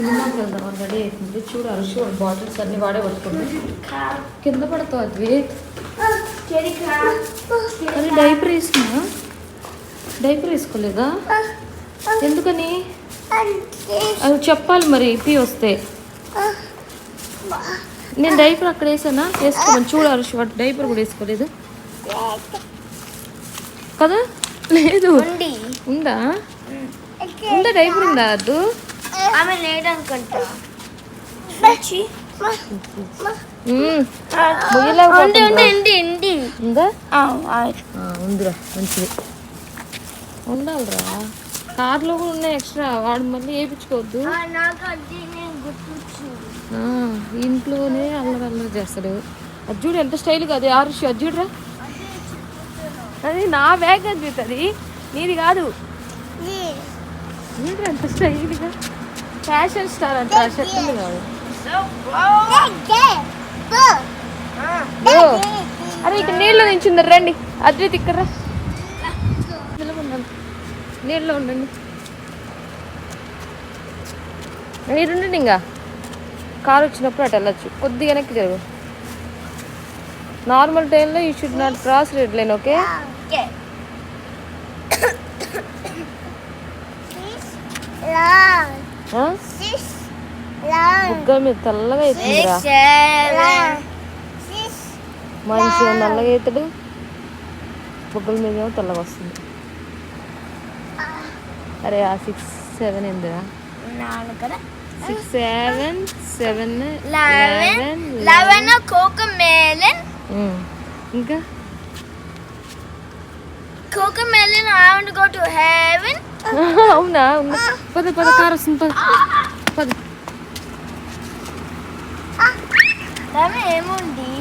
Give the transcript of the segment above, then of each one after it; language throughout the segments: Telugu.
సినిమాకి వెళ్దాం రెడీ అవుతుంది. చూడు అరుషు బాటిల్స్ అన్ని వాడే పట్టుకుంటుంది. కింద పడతావు అది. అని డైపర్ వేసుకున్నా? డైపర్ వేసుకోలేదా? ఎందుకని? అవి చెప్పాలి మరి ఇప్పి వస్తే. నేను డైపర్ అక్కడ వేసానా? వేసుకోమని చూడు అరుషు వాడు డైపర్ కూడా వేసుకోలేదు కదా? లేదు ఉందా? ఉందా డైపర్ ఉందా? అద్దు ఆమె లేదనుకుంటా. ఉందిరా మంచిది. ఉండాలిరా. కార్లో కూడా ఉన్నాయి ఎక్స్ట్రా. వాడు మళ్ళీ వేయించుకోవద్దు. ఇంట్లోనే అల్లరి అల్లరి చేస్తాడు. అది చూడు ఎంత స్టైల్గా. అది ఆరుషి అది చూడరా. అది నా బ్యాగ్ అని చూస్తుంది, నీది కాదు. చూడరా ఎంత స్టైల్గా. ఫ్యాషన్ స్టార్ అంట. షర్ట్లు కాదు. అరే ఇక్కడ నీళ్ళు నించుందరు రండి. అద్వైత్ ఇక్కడరా. నీళ్ళలో ఉండండి. మీరు ఉండండి. ఇంకా కారు వచ్చినప్పుడు అటు వెళ్ళచ్చు. కొద్దిగా వెనక్కి జరుగు. నార్మల్ టైంలో you should not cross red line. Okay బుగ్గల మీద తెల్లగా అవుతుందిరా. మంచిగా నల్లగా అవుతాడు. బుగ్గల మీద ఏమో తెల్లగా వస్తుంది. అరే ఆ 6, 7 ఏందిరా? 6, 7, 7, 11 కోకోమెలన్. ఇంకా Cocomelon. I want to go to heaven. అవునా? పద పద కారు వస్తుంది. పద పద. ఏముంది?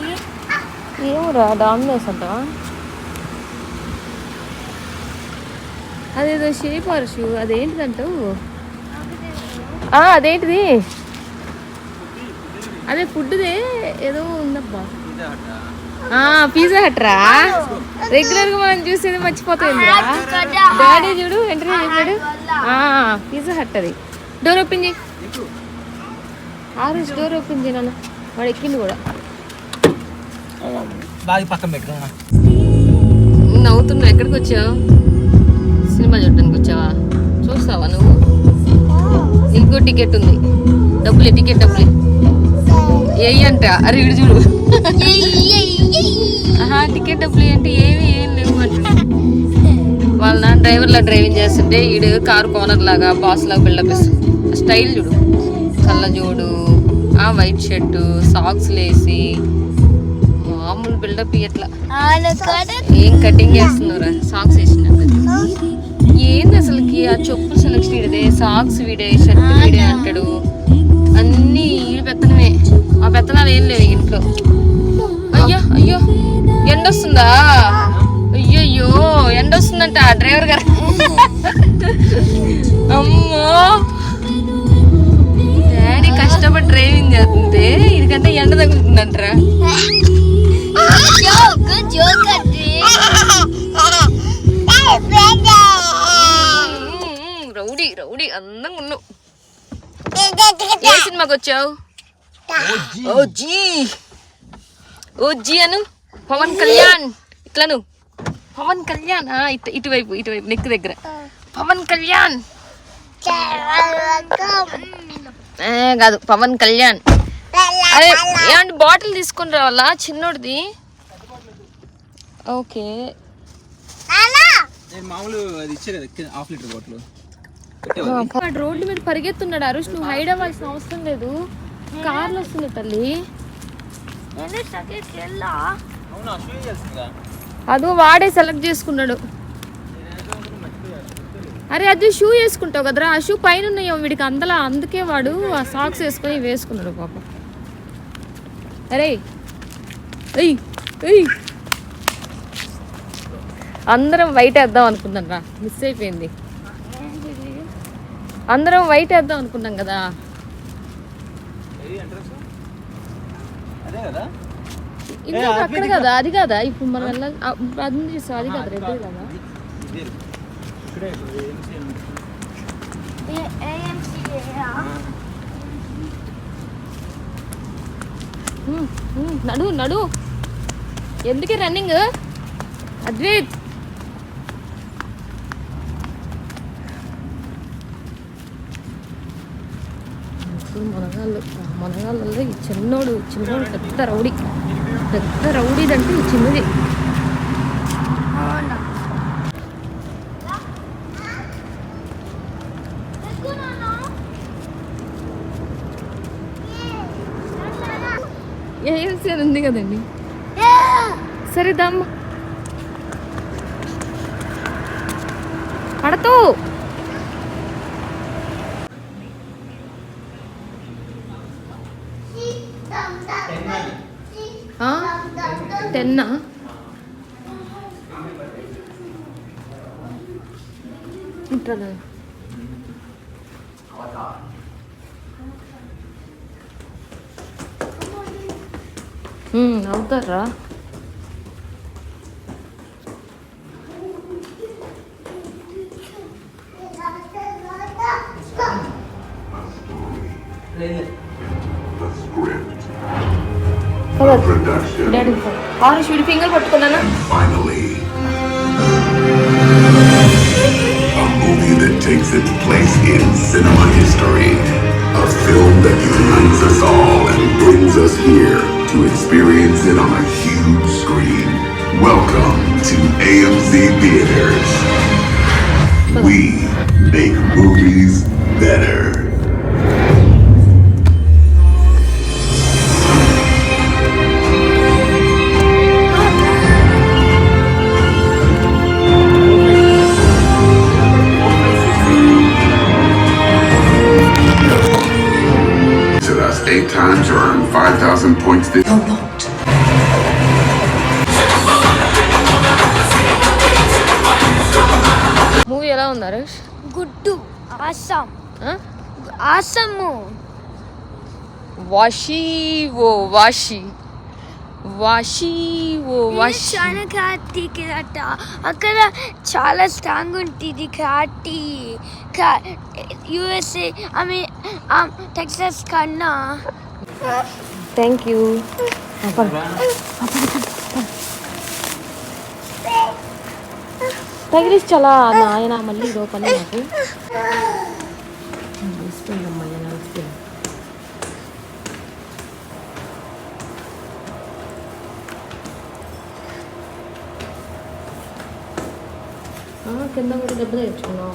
ఏమోరా డామినోస్ అంట. అదేదో షేప్ అరుషు. అదేంటిదంటావు? అదేంటిది? అదే ఫుడ్దే ఏదో ఉందబ్బా. పిజ్జా హట్ రా. రెగ్యులర్ గా మనం చూసేది మర్చిపోతుంది. డాడీ చూడు ఎంట్రీ చేశాడు. పిజ్జా హట్ అది. డోర్ ఓపెన్ చేయి. ఆరుష్ డోర్ ఓపెన్ చేయి నాన్న. వాడు ఎక్కింది కూడా. నవ్వుతున్నావు. ఎక్కడికి వచ్చావు? సినిమా చూడడానికి వచ్చావా? చూస్తావా నువ్వు? ఇంకో టికెట్ ఉంది. డబ్బులే. టికెట్ డబ్బులే ఏ అంట. అరే ఇడు చూడు. టికెట్ డబ్బులు ఏంటి? ఏం లేవు అంటే వాళ్ళ నాన్న డ్రైవర్లా డ్రైవింగ్ చేస్తుంటే ఈడు కారు కోనర్ లాగా బాస్ లాగా బిల్డప్ ఇస్తుంది. స్టైల్ చూడు. కళ్ళజోడు, వైట్ షర్టు, సాక్స్ లేసి మామూలు బిల్డప్ ఇట్లా. ఏం కటింగ్ చేస్తున్నారా? సాక్స్ వేసినాక ఏంది అసలుకి? ఆ చెప్పులు సెలెక్షన్ వీడిదే, సాక్స్ వీడే, షర్ట్ వీడే అంటాడు. అన్నీ ఈడు పెత్తనమే. ఆ పెత్తనాలు ఏం లేవు ఇంట్లో. అయ్యో అయ్యో ఎండొస్తుందా? అయ్యయ్యో ఎండొస్తుందంట డ్రైవర్ గారు. అమ్మో డాడీ కష్టపడి డ్రైవింగ్ చేస్తుంటే ఇదికంటే ఎండ తగ్గుతుందంటరా. రౌడీ రౌడీ అందంగా ఉన్నావు. ఏ సినిమాకి వచ్చావు? ఓజీ అను. పవన్ కళ్యాణ్. ఇట్లను పవన్ కళ్యాణ్. ఇటువైపు ఇటువైపు నెక్ దగ్గర పవన్ కళ్యాణ్. కాదు పవన్ కళ్యాణ్. అరే ఏమంటే బాటిల్ తీసుకుని రావాలా చిన్నోడిది? ఓకే రోడ్డు మీద పరిగెత్తున్నాడు అరుష్. నువ్వు హైడ్ అవ్వాల్సిన అవసరం లేదు. కార్లు వస్తుంది తల్లి. అదో వాడే సెలెక్ట్ చేసుకున్నాడు. అరే అది షూ వేసుకుంటావు కదరా. ఆ షూ పైన ఉన్నాయో వీడికి అందలా. అందుకే వాడు ఆ సాక్స్ వేసుకొని వేసుకున్నాడు పాప. అరే ఎయ్ ఎయ్ అందరం వైట్ వేద్దాం అనుకున్నాం రా. మిస్ అయిపోయింది. అందరం వైట్ వేద్దాం అనుకున్నాం కదా. అక్కడ కదా. అది కదా ఇప్పుడు మనం వెళ్ళాలి. అది చూసాం. అది కదా రెడ్ కదా. నడు నడు. ఎందుకే రన్నింగ్ అద్వైత్? మనగాళ్ళల్లో ఈ చిన్నోడు పెద్ద రౌడీదంటే ఈ చిన్నది. ఏఎంసీ అని ఉంది కదండి. సరే దమ్మ పడతూ. టెన్నా? ఇంట్రా అవుతారా? డాడీ ఆరు షూడి finger పట్టుకున్నానా? A movie that takes its place in cinema history. A film that unites us all and brings us here to experience it on a huge screen. Welcome to AMC Theaters. We make movies better. Visit us 8 times or earn 5,000 points this. You're not. Movie ఎలా ఉన్నారు? గుడ్డు ఆసం ఆసము. వాషి ఓ వాషి వాషి ఓ వాషి. చాలా ఘాటి కిరాట. అక్కడ చాలా స్ట్రాంగ్ ఉంటుంది ఘాటి. యుఎస్ఏ టెక్సాస్ కన్నా. Thank you. తగిలించాలా నాయన మళ్ళీ ఇదో పని నాకు. కింద కూడా దెబ్బ తెచ్చుకున్నావు.